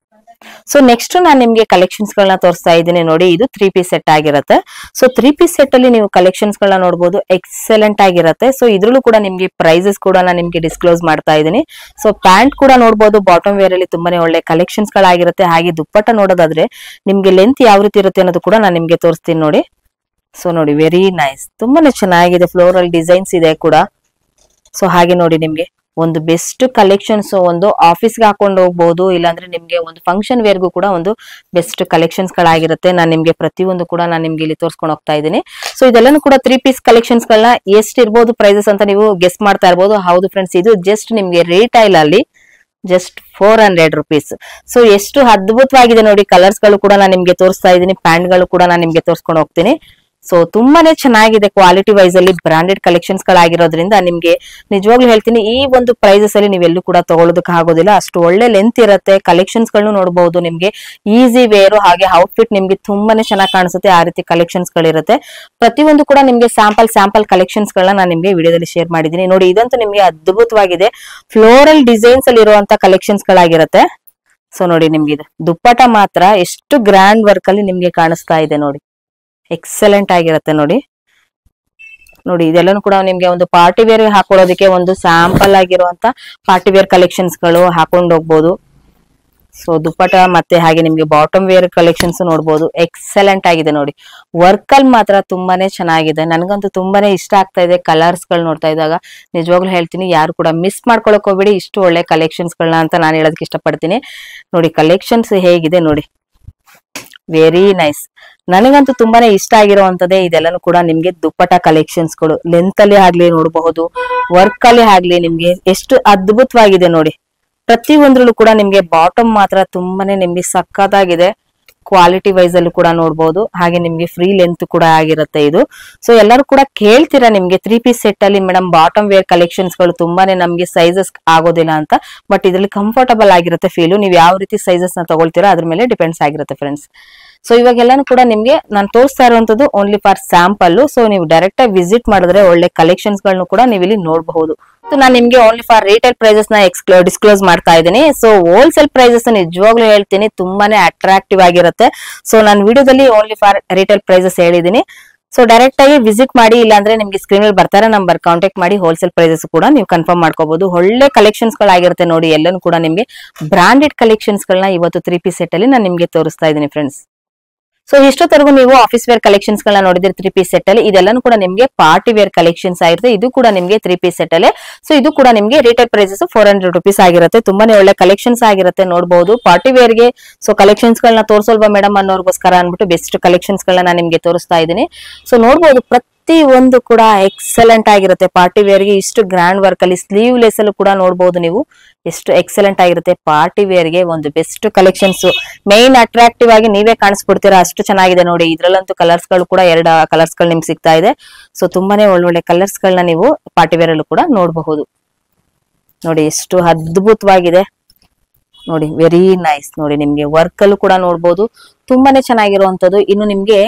ಸೊ ನೆಕ್ಸ್ಟ್ ನಾನು ನಿಮ್ಗೆ ಕಲೆಕ್ಷನ್ಸ್ ಗಳನ್ನ ತೋರಿಸ್ತಾ ಇದ್ದೀನಿ ನೋಡಿ. ಇದು 3 ಪೀಸ್ ಸೆಟ್ ಆಗಿರುತ್ತೆ. ಸೊ 3 ಪೀಸ್ ಸೆಟ್ ಅಲ್ಲಿ ನೀವು ಕಲೆಕ್ಷನ್ಸ್ ಗಳನ್ನ ನೋಡಬಹುದು, ಎಕ್ಸಲೆಂಟ್ ಆಗಿರುತ್ತೆ. ಸೊ ಇದ್ರಲ್ಲೂ ಕೂಡ ನಿಮ್ಗೆ ಪ್ರೈಸಸ್ ಕೂಡ ನಾನು ನಿಮ್ಗೆ ಡಿಸ್ಕ್ಲೋಸ್ ಮಾಡ್ತಾ ಇದ್ದೀನಿ. ಸೊ ಪ್ಯಾಂಟ್ ಕೂಡ ನೋಡಬಹುದು, ಬಾಟಮ್ ವೇರ್ ಅಲ್ಲಿ ತುಂಬಾನೇ ಒಳ್ಳೆ ಕಲೆಕ್ಷನ್ಸ್ ಗಳಾಗಿರುತ್ತೆ. ಹಾಗೆ ದುಪ್ಪಟ್ಟ ನೋಡೋದಾದ್ರೆ ನಿಮ್ಗೆ ಲೆಂತ್ ಯಾವ ರೀತಿ ಇರುತ್ತೆ ಅನ್ನೋದು ಕೂಡ ನಾನು ನಿಮ್ಗೆ ತೋರಿಸ್ತೀನಿ ನೋಡಿ. ಸೊ ನೋಡಿ ವೆರಿ ನೈಸ್, ತುಂಬಾನೇ ಚೆನ್ನಾಗಿದೆ. ಫ್ಲೋರಲ್ ಡಿಸೈನ್ಸ್ ಇದೆ ಕೂಡ. ಸೊ ಹಾಗೆ ನೋಡಿ ನಿಮ್ಗೆ ಒಂದು ಬೆಸ್ಟ್ ಕಲೆಕ್ಷನ್ಸ್, ಒಂದು ಆಫೀಸ್ಗೆ ಹಾಕೊಂಡು ಹೋಗ್ಬಹುದು, ಇಲ್ಲಾಂದ್ರೆ ನಿಮ್ಗೆ ಒಂದು ಫಂಕ್ಷನ್ ವೇರ್ಗೂ ಕೂಡ ಒಂದು ಬೆಸ್ಟ್ ಕಲೆಕ್ಷನ್ಸ್ ಗಳಾಗಿರುತ್ತೆ. ನಾನು ನಿಮ್ಗೆ ಪ್ರತಿಯೊಂದು ಕೂಡ ನಾನು ನಿಮ್ಗೆ ಇಲ್ಲಿ ತೋರಿಸ್ಕೊಂಡು ಹೋಗ್ತಾ ಇದ್ದೀನಿ. ಸೊ ಇದೆಲ್ಲಾನು ಕೂಡ 3 ಪೀಸ್ ಕಲೆಕ್ಷನ್ಸ್ ಗಳನ್ನ ಎಷ್ಟು ಇರ್ಬೋದು ಪ್ರೈಸಸ್ ಅಂತ ನೀವು ಗೆಸ್ ಮಾಡ್ತಾ ಇರ್ಬೋದು. ಹೌದು ಫ್ರೆಂಡ್ಸ್, ಇದು ಜಸ್ಟ್ ನಿಮ್ಗೆ ರಿಟೇಲ್ ಅಲ್ಲಿ ಜಸ್ಟ್ 400 ರುಪೀಸ್. ಸೊ ಎಷ್ಟು ಅದ್ಭುತವಾಗಿದೆ ನೋಡಿ. ಕಲರ್ಸ್ ಗಳು ಕೂಡ ನಾನು ನಿಮ್ಗೆ ತೋರಿಸ್ತಾ ಇದ್ದೀನಿ, ಪ್ಯಾಂಟ್ ಗಳು ಕೂಡ ನಾನು ನಿಮ್ಗೆ ತೋರಿಸ್ಕೊಂಡು ಹೋಗ್ತೀನಿ. ಸೊ ತುಂಬಾನೇ ಚೆನ್ನಾಗಿದೆ ಕ್ವಾಲಿಟಿ ವೈಸ್ ಅಲ್ಲಿ ಬ್ರಾಂಡೆಡ್ ಕಲೆಕ್ಷನ್ಸ್ ಗಳಾಗಿರೋದ್ರಿಂದ ನಿಮ್ಗೆ ನಿಜವಾಗ್ಲೂ ಹೇಳ್ತೀನಿ ಈ ಒಂದು ಪ್ರೈಸಸ್ ಅಲ್ಲಿ ನೀವೆಲ್ಲೂ ಕೂಡ ತಗೊಳ್ಳೋದಕ್ಕೆ ಆಗೋದಿಲ್ಲ. ಅಷ್ಟು ಒಳ್ಳೆ ಲೆಂತ್ ಇರುತ್ತೆ. ಕಲೆಕ್ಷನ್ಸ್ ಗಳನ್ನು ನೋಡಬಹುದು, ನಿಮ್ಗೆ ಈಸಿ ವೇರು ಹಾಗೆ ಔಟ್ಫಿಟ್ ನಿಮ್ಗೆ ತುಂಬಾನೇ ಚೆನ್ನಾಗಿ ಕಾಣಿಸುತ್ತೆ. ಆ ರೀತಿ ಕಲೆಕ್ಷನ್ಸ್ ಗಳಿರುತ್ತೆ. ಪ್ರತಿಯೊಂದು ಕೂಡ ನಿಮ್ಗೆ ಸ್ಯಾಂಪಲ್ ಕಲೆಕ್ಷನ್ಸ್ ಗಳನ್ನ ನಾನು ನಿಮ್ಗೆ ವಿಡಿಯೋದಲ್ಲಿ ಶೇರ್ ಮಾಡಿದ್ದೀನಿ ನೋಡಿ. ಇದಂತೂ ನಿಮ್ಗೆ ಅದ್ಭುತವಾಗಿದೆ. ಫ್ಲೋರಲ್ ಡಿಸೈನ್ಸ್ ಅಲ್ಲಿ ಇರುವಂತ ಕಲೆಕ್ಷನ್ಸ್ ಗಳಾಗಿರುತ್ತೆ. ಸೊ ನೋಡಿ ನಿಮ್ಗೆ ಇದು ದುಪ್ಪಟ ಮಾತ್ರ ಎಷ್ಟು ಗ್ರ್ಯಾಂಡ್ ವರ್ಕ್ ಅಲ್ಲಿ ನಿಮ್ಗೆ ಕಾಣಿಸ್ತಾ ಇದೆ ನೋಡಿ. ಎಕ್ಸಲೆಂಟ್ ಆಗಿರುತ್ತೆ ನೋಡಿ. ನೋಡಿ ಇದೆಲ್ಲನೂ ಕೂಡ ನಿಮ್ಗೆ ಒಂದು ಪಾರ್ಟಿ ವೇರ್ ಹಾಕೊಳ್ಳೋದಕ್ಕೆ ಒಂದು ಸ್ಯಾಂಪಲ್ ಆಗಿರುವಂತ ಪಾರ್ಟಿ ವೇರ್ ಕಲೆಕ್ಷನ್ಸ್ ಗಳು ಹಾಕೊಂಡು ಹೋಗ್ಬೋದು. ಸೊ ದುಪ್ಪಟ ಮತ್ತೆ ಹಾಗೆ ನಿಮ್ಗೆ ಬಾಟಮ್ ವೇರ್ ಕಲೆಕ್ಷನ್ಸ್ ನೋಡಬಹುದು. ಎಕ್ಸಲೆಂಟ್ ಆಗಿದೆ ನೋಡಿ. ವರ್ಕ್ ಅಲ್ಲಿ ಮಾತ್ರ ತುಂಬಾನೇ ಚೆನ್ನಾಗಿದೆ. ನನಗಂತೂ ತುಂಬಾನೇ ಇಷ್ಟ ಆಗ್ತಾ ಇದೆ ಕಲರ್ಸ್ ಗಳು ನೋಡ್ತಾ ಇದ್ದಾಗ. ನಿಜವಾಗ್ಲೂ ಹೇಳ್ತೀನಿ, ಯಾರು ಕೂಡ ಮಿಸ್ ಮಾಡ್ಕೊಳಕ್ ಹೋಗ್ಬೇಡಿ ಇಷ್ಟು ಒಳ್ಳೆ ಕಲೆಕ್ಷನ್ಸ್ ಗಳನ್ನ ಅಂತ ನಾನು ಹೇಳೋದಕ್ಕೆ ಇಷ್ಟಪಡ್ತೀನಿ. ನೋಡಿ ಕಲೆಕ್ಷನ್ಸ್ ಹೇಗಿದೆ ನೋಡಿ, ವೆರಿ ನೈಸ್. ನನಗಂತೂ ತುಂಬಾನೇ ಇಷ್ಟ ಆಗಿರುವಂತದ್ದೇ ಇದೆಲ್ಲಾನು ಕೂಡ ನಿಮ್ಗೆ ದುಪ್ಪಟ ಕಲೆಕ್ಷನ್ಸ್ ಗಳು. ಲೆಂತ್ ಅಲ್ಲಿ ಆಗ್ಲಿ ನೋಡಬಹುದು, ವರ್ಕ್ ಅಲ್ಲಿ ಆಗ್ಲಿ ನಿಮ್ಗೆ ಎಷ್ಟು ಅದ್ಭುತವಾಗಿದೆ ನೋಡಿ. ಪ್ರತಿ ಒಂದ್ರಲ್ಲೂ ಕೂಡ ನಿಮ್ಗೆ ಬಾಟಮ್ ಮಾತ್ರ ತುಂಬಾನೇ ನಿಮ್ಗೆ ಸಕ್ಕತ್ತಾಗಿದೆ. ಕ್ವಾಲಿಟಿ ವೈಸ್ ಅಲ್ಲೂ ಕೂಡ ನೋಡಬಹುದು. ಹಾಗೆ ನಿಮ್ಗೆ ಫ್ರೀ ಲೆಂತ್ ಕೂಡ ಆಗಿರುತ್ತೆ ಇದು. ಸೊ ಎಲ್ಲರೂ ಕೂಡ ಕೇಳ್ತೀರಾ ನಿಮ್ಗೆ 3 ಪೀಸ್ ಸೆಟ್ ಅಲ್ಲಿ ಮೇಡಮ್ ಬಾಟಮ್ ವೇರ್ ಕಲೆಕ್ಷನ್ಸ್ ಗಳು ತುಂಬಾನೇ ನಮ್ಗೆ ಸೈಜಸ್ ಆಗೋದಿಲ್ಲ ಅಂತ. ಬಟ್ ಇದ್ರಲ್ಲಿ ಕಂಫರ್ಟಬಲ್ ಆಗಿರುತ್ತೆ ಫೀಲು. ನೀವು ಯಾವ ರೀತಿ ಸೈಜಸ್ ನ ತಗೊಳ್ತೀರಾ ಅದ್ರ ಮೇಲೆ ಡಿಪೆಂಡ್ಸ್ ಆಗಿರುತ್ತೆ ಫ್ರೆಂಡ್ಸ್. ಸೊ ಇವಾಗೆಲ್ಲಾನು ಕೂಡ ನಿಮ್ಗೆ ನಾನು ತೋರಿಸ್ತಾ ಇರುವಂತದ್ದು ಓನ್ಲಿ ಫಾರ್ ಸ್ಯಾಂಪಲ್. ಸೊ ನೀವು ಡೈರೆಕ್ಟ್ ಆಗಿ ವಿಸಿಟ್ ಮಾಡಿದ್ರೆ ಒಳ್ಳೆ ಕಲೆಕ್ಷನ್ಸ್ ಗಳನ್ನು ಕೂಡ ನೀವು ಇಲ್ಲಿ ನೋಡಬಹುದು. ನಾನು ನಿಮ್ಗೆ ಓನ್ಲಿ ಫಾರ್ ರಿಟೇಲ್ ಪ್ರೈಸಸ್ ನ ಡಿಸ್ಕ್ಲೋಸ್ ಮಾಡ್ತಾ ಇದ್ದೀನಿ. ಸೊ ಹೋಲ್ಸೇಲ್ ಪ್ರೈಸಸ್ ನಿಜವಾಗ್ಲೂ ಹೇಳ್ತೀನಿ ತುಂಬಾನೇ ಅಟ್ರಾಕ್ಟಿವ್ ಆಗಿರುತ್ತೆ. ಸೊ ನಾನು ವಿಡಿಯೋದಲ್ಲಿ ಓನ್ಲಿ ಫಾರ್ ರಿಟೇಲ್ ಪ್ರೈಸಸ್ ಹೇಳಿದೀನಿ. ಸೊ ಡೈರೆಕ್ಟ್ ಆಗಿ ವಿಸಿಟ್ ಮಾಡಿ, ಇಲ್ಲಾಂದ್ರೆ ನಿಮ್ಗೆ ಸ್ಕ್ರೀನ್ ಅಲ್ಲಿ ಬರ್ತಾರೆ ನಂಬರ್ ಕಾಂಟ್ಯಾಕ್ಟ್ ಮಾಡಿ ಹೋಲ್ಸೇಲ್ ಪ್ರೈಸಸ್ ಕೂಡ ನೀವು ಕನ್ಫರ್ಮ್ ಮಾಡ್ಕೋಬಹುದು. ಒಳ್ಳೆ ಕಲೆಕ್ಷನ್ಸ್ ಗಳಾಗಿರುತ್ತೆ ನೋಡಿ. ಎಲ್ಲನೂ ಕೂಡ ನಿಮ್ಗೆ ಬ್ರಾಂಡೆಡ್ ಕಲೆಕ್ಷನ್ಸ್ ಗಳನ್ನ ಇವತ್ತು 3 ಪೀಸ್ ಸೆಟ್ ಅಲ್ಲಿ ನಾನು ನಿಮ್ಗೆ ತೋರಿಸ್ತಾ ಇದ್ದೀನಿ ಫ್ರೆಂಡ್ಸ್. ಸೊ ಇಷ್ಟೊತ್ತರೆಗೂ ನೀವು ಆಫೀಸ್ ವೇರ್ ಕಲೆಕ್ಷನ್ಸ್ ಗಳನ್ನ ನೋಡಿದ್ರೆ 3 ಪೀಸ್ ಸೆಟ್ ಅಲ್ಲಿ ಇದೆಲ್ಲಾನು ಕೂಡ ನಿಮ್ಗೆ ಪಾರ್ಟಿ ವೇರ್ ಕಲೆಕ್ಷನ್ಸ್ ಆಗಿರುತ್ತೆ. ಇದು ಕೂಡ ನಿಮ್ಗೆ 3 ಪೀಸ್ ಸೆಟ್ ಅಲ್ಲಿ. ಸೊ ಇದು ಕೂಡ ನಿಮ್ಗೆ ರಿಟೇಲ್ ಪ್ರೈಸಸ್ 400 ರುಪೀಸ್ ಆಗಿರುತ್ತೆ. ತುಂಬಾನೇ ಒಳ್ಳೆ ಕಲೆಕ್ಷನ್ಸ್ ಆಗಿರುತ್ತೆ ನೋಡಬಹುದು. ಪಾರ್ಟಿ ವೇರ್ ಗೆ ಸೊ ಕಲೆಕ್ಷನ್ಸ್ ಗಳನ್ನ ತೋರಿಸಲ್ವಾ ಮೇಡಮ್ ಅನ್ನೋರ್ಗೋಸ್ಕರ ಅನ್ಬಿಟ್ಟು ಬೆಸ್ಟ್ ಕಲೆಕ್ಷನ್ಸ್ ಗಳನ್ನ ನಾನು ನಿಮ್ಗೆ ತೋರಿಸ್ತಾ ಇದ್ದೀನಿ. ಸೊ ನೋಡಬಹುದು ಪ್ರತಿ ಒಂದು ಕೂಡ ಎಕ್ಸಲೆಂಟ್ ಆಗಿರುತ್ತೆ. ಪಾರ್ಟಿ ವೇರ್ ಗೆ ಇಷ್ಟು ಗ್ರ್ಯಾಂಡ್ ವರ್ಕ್ ಅಲ್ಲಿ ಸ್ಲೀವ್ಲೆಸ್ ಅಲ್ಲೂ ಕೂಡ ನೋಡಬಹುದು ನೀವು, ಎಷ್ಟು ಎಕ್ಸಲೆಂಟ್ ಆಗಿರುತ್ತೆ. ಪಾರ್ಟಿ ವೇರ್ ಗೆ ಒಂದು ಬೆಸ್ಟ್ ಕಲೆಕ್ಷನ್ಸ್, ಮೈನ್ ಅಟ್ರಾಕ್ಟಿವ್ ಆಗಿ ನೀವೇ ಕಾಣಿಸ್ಬಿಡ್ತೀರಾ, ಅಷ್ಟು ಚೆನ್ನಾಗಿದೆ ನೋಡಿ. ಇದ್ರಲ್ಲಂತೂ ಕಲರ್ಸ್ ಗಳು ಕೂಡ 2 ಕಲರ್ಸ್ ಗಳು ನಿಮ್ಗೆ ಸಿಗ್ತಾ ಇದೆ. ಸೊ ತುಂಬಾನೇ ಒಳ್ಳೊಳ್ಳೆ ಕಲರ್ಸ್ ಗಳನ್ನ ನೀವು ಪಾರ್ಟಿ ವೇರ್ ಅಲ್ಲೂ ಕೂಡ ನೋಡಬಹುದು. ನೋಡಿ ಎಷ್ಟು ಅದ್ಭುತವಾಗಿದೆ ನೋಡಿ, ವೆರಿ ನೈಸ್ ನೋಡಿ. ನಿಮ್ಗೆ ವರ್ಕ್ ಅಲ್ಲೂ ಕೂಡ ನೋಡ್ಬೋದು, ತುಂಬಾನೇ ಚೆನ್ನಾಗಿರುವಂತದ್ದು. ಇನ್ನು ನಿಮ್ಗೆ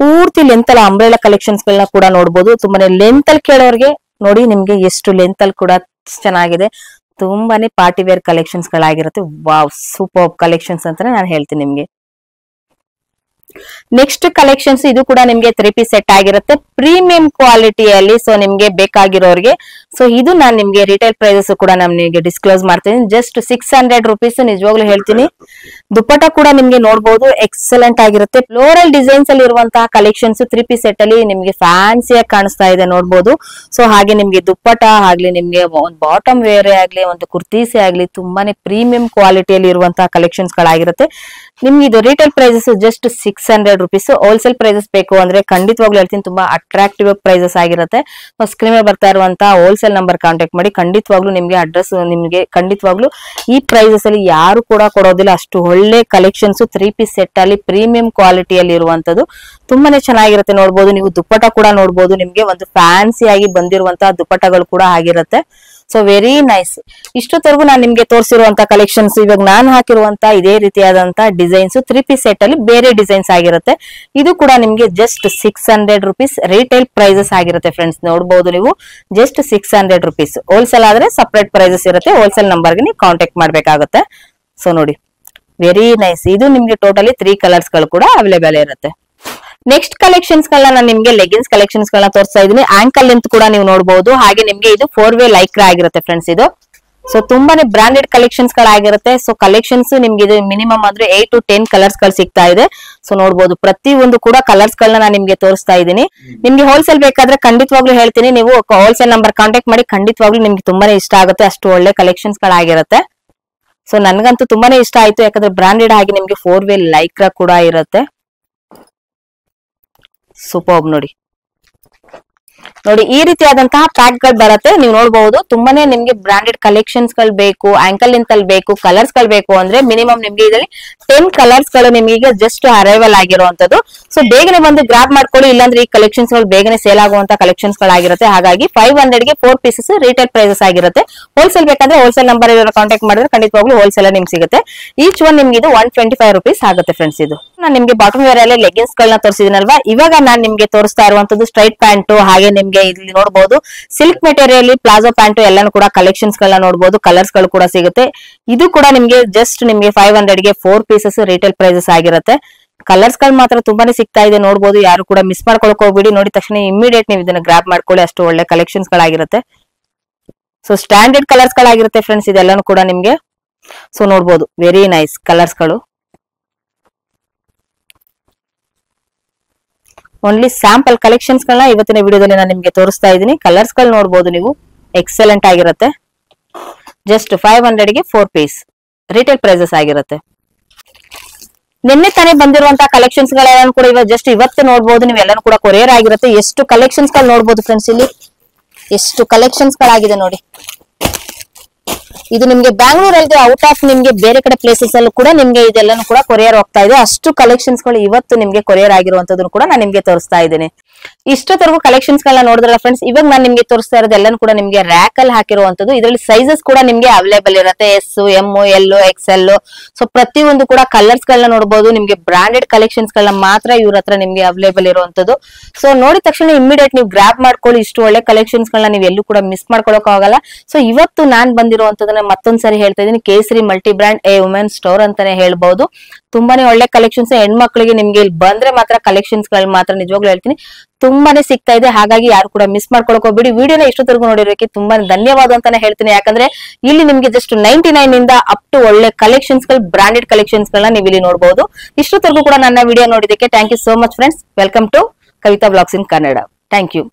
ಪೂರ್ತಿ ಲೆಂತ್ ಅಲ್ಲಿ ಅಂಬ್ರೆಲಾ ಕಲೆಕ್ಷನ್ಸ್ ಗಳನ್ನ ಕೂಡ ನೋಡ್ಬೋದು. ತುಂಬಾನೇ ಲೆಂತ್ ಅಲ್ಲಿ ಕೇಳೋರ್ಗೆ ನೋಡಿ, ನಿಮ್ಗೆ ಎಷ್ಟು ಲೆಂತ್ ಅಲ್ಲಿ ಕೂಡ ಚೆನ್ನಾಗಿದೆ. ತುಂಬಾನೇ ಪಾರ್ಟಿ ವೇರ್ ಕಲೆಕ್ಷನ್ಸ್ ಗಳಾಗಿರುತ್ತೆ. ವಾವ್, ಸೂಪರ್ ಕಲೆಕ್ಷನ್ಸ್ ಅಂತಾನೆ ನಾನು ಹೇಳ್ತೀನಿ ನಿಮ್ಗೆ. ನೆಕ್ಸ್ಟ್ ಕಲೆಕ್ಷನ್ಸ್ ಇದು ಕೂಡ ನಿಮ್ಗೆ 3 ಪೀಸ್ ಸೆಟ್ ಆಗಿರುತ್ತೆ, ಪ್ರೀಮಿಯಂ ಕ್ವಾಲಿಟಿಯಲ್ಲಿ. ಸೊ ನಿಮ್ಗೆ ಬೇಕಾಗಿರೋರಿಗೆ, ಸೊ ಇದು ನಾನು ನಿಮ್ಗೆ ರಿಟೇಲ್ ಪ್ರೈಸಸ್ ಕೂಡ ನಿಮಗೆ ಡಿಸ್ಕ್ಲೋಸ್ ಮಾಡ್ತೀನಿ. Just 600 rupees. ನಿಜವಾಗ್ಲೂ ಹೇಳ್ತೀನಿ, ದುಪ್ಪಟ್ಟ ಕೂಡ ನಿಮ್ಗೆ ನೋಡಬಹುದು, ಎಕ್ಸಲೆಂಟ್ ಆಗಿರುತ್ತೆ. ಫ್ಲೋರಲ್ ಡಿಸೈನ್ಸ್ ಅಲ್ಲಿ ಇರುವಂತಹ ಕಲೆಕ್ಷನ್ಸ್ 3 ಪೀಸ್ ಸೆಟ್ ಅಲ್ಲಿ ನಿಮ್ಗೆ ಫ್ಯಾನ್ಸಿಯಾಗಿ ಕಾಣಿಸ್ತಾ ಇದೆ ನೋಡಬಹುದು. ಸೊ ಹಾಗೆ ನಿಮ್ಗೆ ದುಪ್ಪಟ್ಟ ಆಗ್ಲಿ, ನಿಮ್ಗೆ ಒಂದು ಬಾಟಮ್ ವೇರ್ ಆಗ್ಲಿ, ಒಂದು ಕುರ್ತೀಸೆ ಆಗ್ಲಿ, ತುಂಬಾನೇ ಪ್ರೀಮಿಯಂ ಕ್ವಾಲಿಟಿಯಲ್ಲಿ ಇರುವಂತಹ ಕಲೆಕ್ಷನ್ಸ್ ಗಳಾಗಿರುತ್ತೆ. ನಿಮ್ಗೆ ಇದು retail prices just 600 rupees. Wholesale prices ಬೇಕು ಅಂದ್ರೆ ಖಂಡಿತವಾಗ್ಲೂ ಹೇಳ್ತೀನಿ, ತುಂಬಾ ಅಟ್ರಾಕ್ಟಿವ್ ಪ್ರೈಸಸ್ ಆಗಿರುತ್ತೆ. ಸ್ಕ್ರೀನ್ ಮೇಲೆ ಬರ್ತಾ ಇರುವಂತಹ ಹೋಲ್ಸೇಲ್ ನಂಬರ್ ಕಾಂಟ್ಯಾಕ್ಟ್ ಮಾಡಿ. ಖಂಡಿತವಾಗ್ಲೂ ನಿಮ್ಗೆ ಅಡ್ರೆಸ್ ನಿಮ್ಗೆ ಖಂಡಿತವಾಗ್ಲೂ ಈ ಪ್ರೈಸಸ್ ಅಲ್ಲಿ ಯಾರು ಕೂಡ ಕೊಡೋದಿಲ್ಲ. ಅಷ್ಟು ಒಳ್ಳೆ ಕಲೆಕ್ಷನ್ಸ್ 3 ಪೀಸ್ ಸೆಟ್ ಅಲ್ಲಿ ಪ್ರೀಮಿಯಂ ಕ್ವಾಲಿಟಿಯಲ್ಲಿ ಇರುವಂತದ್ದು, ತುಂಬಾನೇ ಚೆನ್ನಾಗಿರುತ್ತೆ. ನೋಡ್ಬೋದು ನೀವು, ದುಪ್ಪಟ್ಟ ಕೂಡ ನೋಡ್ಬೋದು, ನಿಮ್ಗೆ ಒಂದು ಫ್ಯಾನ್ಸಿ ಆಗಿ ಬಂದಿರುವಂತಹ ದುಪ್ಪಟ್ಟಗಳು ಕೂಡ ಆಗಿರುತ್ತೆ. So very nice. ಇಷ್ಟೊತ್ತರೆಗೂ ನಾನು ನಿಮ್ಗೆ ತೋರಿಸಿರುವಂತ ಕಲೆಕ್ಷನ್ಸ್, ಇವಾಗ ನಾನು ಹಾಕಿರುವಂತ ಇದೇ ರೀತಿಯಾದಂತಹ ಡಿಸೈನ್ಸ್ 3 ಪೀಸ್ ಸೆಟ್ ಅಲ್ಲಿ ಬೇರೆ ಡಿಸೈನ್ಸ್ ಆಗಿರುತ್ತೆ. ಇದು ಕೂಡ ನಿಮ್ಗೆ ಜಸ್ಟ್ 600 ರುಪೀಸ್ ರಿಟೇಲ್ ಪ್ರೈಸಸ್ ಆಗಿರುತ್ತೆ ಫ್ರೆಂಡ್ಸ್. ನೋಡಬಹುದು ನೀವು, ಜಸ್ಟ್ 600 ರುಪೀಸ್. ಹೋಲ್ಸೇಲ್ ಆದ್ರೆ ಸಪರೇಟ್ ಪ್ರೈಸಸ್ ಇರುತ್ತೆ, ಹೋಲ್ಸೇಲ್ ನಂಬರ್ಗೆ ನೀವು ಕಾಂಟ್ಯಾಕ್ಟ್ ಮಾಡ್ಬೇಕಾಗುತ್ತೆ. ಸೊ ನೋಡಿ, ವೆರಿ ನೈಸ್. ಇದು ನಿಮ್ಗೆ ಟೋಟಲಿ 3 ಕಲರ್ಸ್ ಗಳು ಕೂಡ ಅವೈಲೇಬಲ್ ಇರುತ್ತೆ. ನೆಕ್ಸ್ಟ್ ಕಲೆಕ್ಷನ್ಸ್ ಗಳನ್ನ ನಾನು ನಿಮ್ಗೆ ಲೆಗಿನ್ಸ್ ಕಲೆಕ್ಷನ್ಸ್ ಗಳನ್ನ ತೋರಿಸ್ತಾ ಇದೀನಿ. ಆಂಕಲ್ ಲೆಂತ್ ಕೂಡ ನೀವು ನೋಡಬಹುದು. ಹಾಗೆ ನಿಮ್ಗೆ ಇದು 4 ವೇ ಲೈಕ್ರಾ ಆಗಿರುತ್ತೆ ಫ್ರೆಂಡ್ಸ್ ಇದು. ಸೊ ತುಂಬಾನೇ ಬ್ರಾಂಡೆಡ್ ಕಲೆಕ್ಷನ್ಸ್ ಗಳಾಗಿರುತ್ತೆ. ಸೊ ಕಲೆಕ್ಷನ್ಸ್ ನಿಮ್ಗೆ ಇದು ಮಿನಿಮಮ್ ಅಂದ್ರೆ 8 to 10 ಕಲರ್ಸ್ ಗಳು ಸಿಗ್ತಾ ಇದೆ. ಸೊ ನೋಡಬಹುದು, ಪ್ರತಿ ಒಂದು ಕೂಡ ಕಲರ್ಸ್ ಗಳನ್ನ ನಾನು ನಿಮ್ಗೆ ತೋರಿಸ್ತಾ ಇದ್ದೀನಿ. ನಿಮ್ಗೆ ಹೋಲ್ಸೇಲ್ ಬೇಕಾದ್ರೆ ಖಂಡಿತವಾಗ್ಲೂ ಹೇಳ್ತೀನಿ, ನೀವು ಹೋಲ್ಸೇಲ್ ನಂಬರ್ ಕಾಂಟ್ಯಾಕ್ಟ್ ಮಾಡಿ. ಖಂಡಿತವಾಗ್ಲೂ ನಿಮ್ಗೆ ತುಂಬಾನೇ ಇಷ್ಟ ಆಗುತ್ತೆ, ಅಷ್ಟು ಒಳ್ಳೆ ಕಲೆಕ್ಷನ್ಸ್ ಗಳಾಗಿರುತ್ತೆ. ಸೊ ನನ್ಗಂತೂ ತುಂಬಾನೇ ಇಷ್ಟ ಆಯ್ತು, ಯಾಕಂದ್ರೆ ಬ್ರಾಂಡೆಡ್ ಆಗಿ ನಿಮ್ಗೆ 4 ವೇ ಲೈಕ್ರಾ ಕೂಡ ಇರುತ್ತೆ. ಸೂಪರ್ ನೋಡಿ. ನೋಡಿ ಈ ರೀತಿಯಾದಂತಹ ಪ್ಯಾಕ್ ಗಳು ಬರುತ್ತೆ, ನೀವು ನೋಡಬಹುದು. ತುಂಬಾನೇ ನಿಮ್ಗೆ ಬ್ರಾಂಡೆಡ್ ಕಲೆಕ್ಷನ್ಸ್ ಗಳು ಬೇಕು, ಆಂಕಲ್ ಲೆಂತ್ ಅಲ್ಲಿ ಬೇಕು, ಕಲರ್ಸ್ ಗಳು ಬೇಕು ಅಂದ್ರೆ ಮಿನಿಮಮ್ ನಿಮ್ಗೆ ಇದರಲ್ಲಿ 10 ಕಲರ್ಸ್ ಗಳು ನಿಮಗೆ ಜಸ್ಟ್ ಅರೈವಲ್ ಆಗಿರುವಂತದ್ದು. ಸೊ ಬೇಗನೆ ಬಂದು ಗ್ರಾಬ್ ಮಾಡ್ಕೊಳ್ಳಿ, ಇಲ್ಲಾಂದ್ರೆ ಈ ಕಲೆಕ್ಷನ್ಸ್ ಗಳು ಬೇಗನೆ ಸೇಲ್ ಆಗುವಂತ ಕಲೆಕ್ಷನ್ಸ್ ಗಳಾಗಿರುತ್ತೆ. ಹಾಗಾಗಿ 500 ಗೆ 4 ಪೀಸಸ್ ರಿಟೇಲ್ ಪ್ರೈಸಸ್ ಆಗಿರುತ್ತೆ. ಹೋಲ್ಸೇಲ್ ಬೇಕಾದ್ರೆ ಹೋಲ್ಸೇಲ್ ನಂಬರ್ ಕಾಂಟ್ಯಾಕ್ಟ್ ಮಾಡಿದ್ರೆ ಖಂಡಿತವಾಗ್ಲೂ ಹೋಲ್ಸೇಲ್ ನಿಮ್ಗೆ ಸಿಗುತ್ತೆ. ಈಚ್ ಒನ್ ನಿಮ್ಗೆ ಇದು 125 ರುಪೀಸ್ ಆಗುತ್ತೆ ಫ್ರೆಂಡ್ಸ್. ಇದು ನಾನು ನಿಮ್ಗೆ ಬಾಟಮ್ ವೇರ್ ಅಲ್ಲಿ ಲೆಗಿನ್ಸ್ ಗಳನ್ನ ತೋರಿಸಿದಿನಲ್ವಾ. ಇವಾಗ ನಾನು ನಿಮ್ಗೆ ತೋರಿಸ್ತಾ ಇರುವಂತದ್ದು ಸ್ಟ್ರೈಟ್ ಪ್ಯಾಂಟ್. ಹಾಗೆ ನಿಮ್ಗೆ ಇಲ್ಲಿ ನೋಡಬಹುದು ಸಿಲ್ಕ್ ಮೆಟೀರಿಯಲ್ ಪ್ಲಾಜೋ ಪ್ಯಾಂಟ್ ಎಲ್ಲಾನು ಕೂಡ ಕಲೆಕ್ಷನ್ಸ್ ಗಳನ್ನ ನೋಡಬಹುದು, ಕಲರ್ಸ್ ಗಳು ಕೂಡ ಸಿಗುತ್ತೆ. ಇದು ಕೂಡ ನಿಮ್ಗೆ ಜಸ್ಟ್ ನಿಮ್ಗೆ 500 ಗೆ 4 ಪೀಸಸ್ ರಿಟೇಲ್ ಪ್ರೈಸಸ್ ಆಗಿರುತ್ತೆ. ಕಲರ್ಸ್ ಗಳು ಮಾತ್ರ ತುಂಬಾನೇ ಸಿಗ್ತಾ ಇದೆ ನೋಡಬಹುದು, ಯಾರು ಕೂಡ ಮಿಸ್ ಮಾಡ್ಕೊಳಕ್ ಹೋಗ್ಬಿಡಿ. ನೋಡಿದ ತಕ್ಷಣ ಇಮಿಡಿಯೇಟ್ ನೀವು ಇದನ್ನ ಗ್ರಾಬ್ ಮಾಡ್ಕೊಳ್ಳಿ, ಅಷ್ಟು ಒಳ್ಳೆ ಕಲೆಕ್ಷನ್ಸ್ ಗಳಾಗಿರುತ್ತೆ. ಸೊ ಸ್ಟ್ಯಾಂಡರ್ಡ್ ಕಲರ್ಸ್ ಗಳಾಗಿರುತ್ತೆ ಫ್ರೆಂಡ್ಸ್ ಇದೆಲ್ಲಾನು ಕೂಡ ನಿಮ್ಗೆ. ಸೊ ನೋಡಬಹುದು, ವೆರಿ ನೈಸ್ ಕಲರ್ಸ್ ಗಳು. ಓನ್ಲಿ ಸ್ಯಾಂಪಲ್ ಕಲೆಕ್ಷನ್ಸ್ ಗಳನ್ನ ಇವತ್ತಿನ ವಿಡಿಯೋದಲ್ಲಿ ನಾನು ನಿಮ್ಗೆ ತೋರಿಸ್ತಾ ಇದ್ದೀನಿ. ಕಲರ್ಸ್ ಗಳು ನೋಡಬಹುದು ನೀವು, ಎಕ್ಸಲೆಂಟ್ ಆಗಿರುತ್ತೆ. ಜಸ್ಟ್ 500 ಗೆ 4 ಪೀಸ್ ರಿಟೇಲ್ ಪ್ರೈಸಸ್ ಆಗಿರುತ್ತೆ. ನಿನ್ನೆ ತಾನೇ ಬಂದಿರುವಂತಹ ಕಲೆಕ್ಷನ್ಸ್ ಗಳೆಲ್ಲ ಕೂಡ ಇವಾಗ ಜಸ್ಟ್ ಇವತ್ತು ನೋಡಬಹುದು, ನೀವು ಎಲ್ಲಾನು ಕೂಡ ಕೊರಿಯರ್ ಆಗಿರುತ್ತೆ. ಎಷ್ಟು ಕಲೆಕ್ಷನ್ಸ್ ಗಳು ನೋಡಬಹುದು ಫ್ರೆಂಡ್ಸ್, ಇಲ್ಲಿ ಎಷ್ಟು ಕಲೆಕ್ಷನ್ಸ್ ಗಳಾಗಿದೆ ನೋಡಿ. ಇದು ನಿಮ್ಗೆ ಬ್ಯಾಂಗ್ಳೂರಲ್ಲಿ ಔಟ್ ಆಫ್ ನಿಮ್ಗೆ ಬೇರೆ ಕಡೆ ಪ್ಲೇಸಸ್ ಅಲ್ಲೂ ಕೂಡ ನಿಮ್ಗೆ ಇದೆಲ್ಲಾನು ಕೂಡ ಕೊರಿಯರ್ ಹೋಗ್ತಾ ಇದೆ. ಅಷ್ಟು ಕಲೆಕ್ಷನ್ಸ್ ಗಳು ಇವತ್ತು ನಿಮ್ಗೆ ಕೊರಿಯರ್ ಆಗಿರುವಂತದನ್ನು ಕೂಡ ನಾನು ನಿಮ್ಗೆ ತೋರಿಸ್ತಾ ಇದ್ದೀನಿ. ಇಷ್ಟೊತ್ತರೆಗೂ ಕಲೆಕ್ಷನ್ಸ್ ಗಳನ್ನ ನೋಡಿದ್ರಲ್ಲ ಫ್ರೆಂಡ್ಸ್. ಇವಾಗ ನಾನು ನಿಮ್ಗೆ ತೋರಿಸ್ತಾ ಇರೋದು ಎಲ್ಲಾನು ಕೂಡ ನಿಮ್ಗೆ ರ್ಯಾಕ್ ಅಲ್ಲಿ ಹಾಕಿರುವಂತದ್ದು. ಇದರಲ್ಲಿ ಸೈಜಸ್ ಕೂಡ ನಿಮ್ಗೆ ಅವೈಲೇಬಲ್ ಇರುತ್ತೆ, S, M, L, XL. So ಪ್ರತಿಯೊಂದು ಕೂಡ ಕಲರ್ಸ್ ಗಳನ್ನ ನೋಡಬಹುದು. ನಿಮ್ಗೆ ಬ್ರಾಂಡೆಡ್ ಕಲೆಕ್ಷನ್ಸ್ ಗಳನ್ನ ಮಾತ್ರ ಇವ್ರ ಹತ್ರ ನಿಮ್ಗೆ ಅವೈಲೇಬಲ್ ಇರುವಂತದ್ದು. ಸೊ ನೋಡಿದ ತಕ್ಷಣ ಇಮಿಡಿಯೇಟ್ ನೀವು ಗ್ರಾಬ್ ಮಾಡ್ಕೊಳ್ಳಿ, ಇಷ್ಟು ಒಳ್ಳೆ ಕಲೆಕ್ಷನ್ಸ್ ಗಳನ್ನ ನೀವು ಎಲ್ಲೂ ಕೂಡ ಮಿಸ್ ಮಾಡ್ಕೊಳಕ್ ಆಗಲ್ಲ. ಸೊ ಇವತ್ತು ನಾನ್ ಬಂದಿರುವಂತದನ್ನ ಮತ್ತೊಂದ್ಸರಿ ಹೇಳ್ತಾ ಇದ್ದೀನಿ, ಕೇಸರಿ multi brand A women store ಅಂತಾನೆ ಹೇಳ್ಬಹುದು. ತುಂಬಾನೇ ಒಳ್ಳೆ ಕಲೆಕ್ಷನ್ಸ್ ಹೆಣ್ಮಕ್ಳಿಗೆ ನಿಮ್ಗೆ ಇಲ್ಲಿ ಬಂದ್ರೆ ಮಾತ್ರ ಕಲೆಕ್ಷನ್ಸ್ ಗಳು ಮಾತ್ರ ನಿಜವಾಗ್ಲೂ ಹೇಳ್ತೀನಿ ತುಂಬಾನೇ ಸಿಗ್ತಾ ಇದೆ. ಹಾಗಾಗಿ ಯಾರು ಕೂಡ ಮಿಸ್ ಮಾಡ್ಕೊಳಕ್ ಹೋಗ್ಬಿಡಿ. ವಿಡಿಯೋನ ಇಷ್ಟೊತ್ತರೆಗೂ ನೋಡಿರೋಕೆ ತುಂಬಾನೇ ಧನ್ಯವಾದ ಅಂತಾನೆ ಹೇಳ್ತೀನಿ. ಯಾಕಂದ್ರೆ ಇಲ್ಲಿ ನಿಮ್ಗೆ ಜಸ್ಟ್ 99 ಇಂದ ಅಪ್ ಟು ಒಳ್ಳೆ ಕಲೆಕ್ಷನ್ಸ್ ಗಳು, ಬ್ರಾಂಡೆಡ್ ಕಲೆಕ್ಷನ್ಸ್ ಗಳನ್ನ ನೀವು ಇಲ್ಲಿ ನೋಡಬಹುದು. ಇಷ್ಟೊತ್ತರೆಗೂ ಕೂಡ ನನ್ನ ವಿಡಿಯೋ ನೋಡಿದಕ್ಕೆ thank you so much friends. Welcome to Kavitha blogs in Kannada. Thank you.